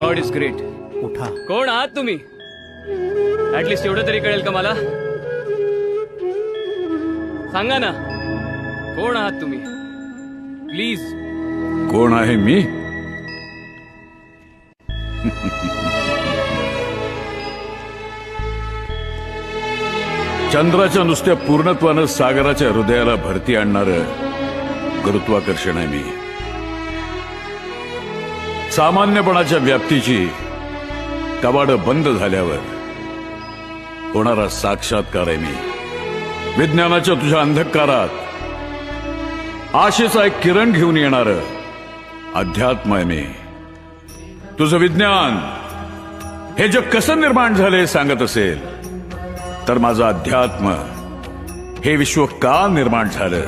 God is great. उठा. कोण आहात तुम्ही? ऍटलिस्ट एवढं तरी कळेल का मला? सांगा ना, कोण आहात तुम्ही? प्लीज. कोण आहे मी? चंद्राच्या नुसत्या पूर्णत्वानं सागराच्या हृदयाला भरती आणणारं गुरुत्वाकर्षण आहे मी. सामान्यपणाच्या व्याप्तीची कवाडं बंद झाल्यावर होणारा साक्षात्कार आहे मी. विज्ञानाच्या तुझ्या अंधकारात आशेचा एक किरण घेऊन येणारं अध्यात्म आहे मी. तुझं विज्ञान हे जग कसं निर्माण झालंय सांगत असेल तर माझं अध्यात्म हे विश्व का निर्माण झालं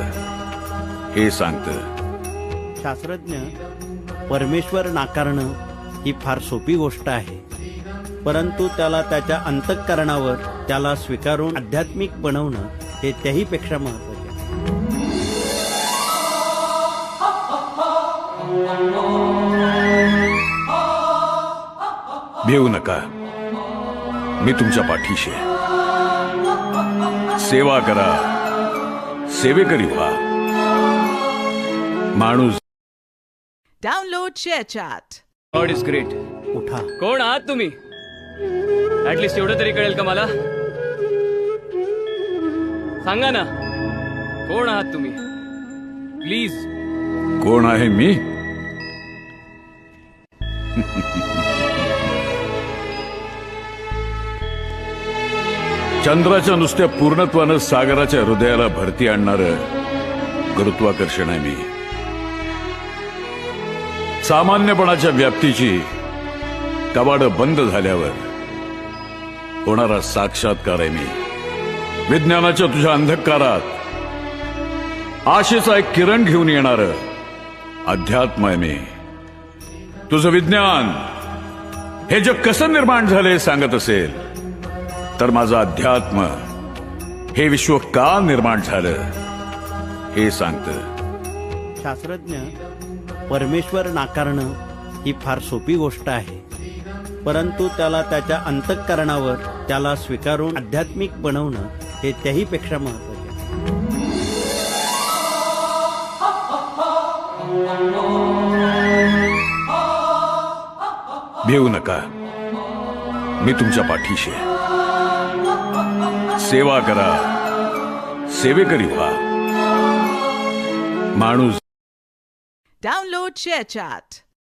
हे सांगतं. शास्त्रज्ञ परमेश्वर नाकारणं ही फार सोपी गोष्ट आहे, परंतु त्याला त्याच्या अंतःकरणावर त्याला स्वीकारून आध्यात्मिक बनवणं हे त्याहीपेक्षा महत्त्वाचे आहे. भिवू नका, मी तुमच्या पाठीशी आहे. सेवा करा, सेवेकरी व्हा. माणूस. Download ShareChat. God is great. उठा. कोण आहात तुम्ही? ऍटलिस्ट एवढं तरी कळेल का मला? सांगा ना, कोण आहात तुम्ही? प्लीज. कोण आहे मी? चंद्राच्या नुसत्या पूर्णत्वानं सागराच्या हृदयाला भरती आणणारं गुरुत्वाकर्षण आहे मी. सामान्यपणाच्या व्याप्तीची कवाडं बंद झाल्यावर होणारा साक्षात्कार आहे मी. विज्ञानाच्या तुझ्या अंधकारात आशेचा एक किरण घेऊन येणारं अध्यात्म आहे मी. तुझं विज्ञान हे जग कसं निर्माण झालंय सांगत असेल तर माझं अध्यात्म हे विश्व का निर्माण झालं हे सांगतं. शास्त्रज्ञ परमेश्वर नाकारणं ही फार सोपी गोष्ट आहे, परंतु त्याला त्याच्या अंतःकरणावर त्याला स्वीकारून आध्यात्मिक बनवणं हे त्याहीपेक्षा महत्त्वाचे आहे. भिवू नका, मी तुमच्या पाठीशी आहे. सेवा करा, सेवेकरी व्हा. माणूस. Download ShareChat.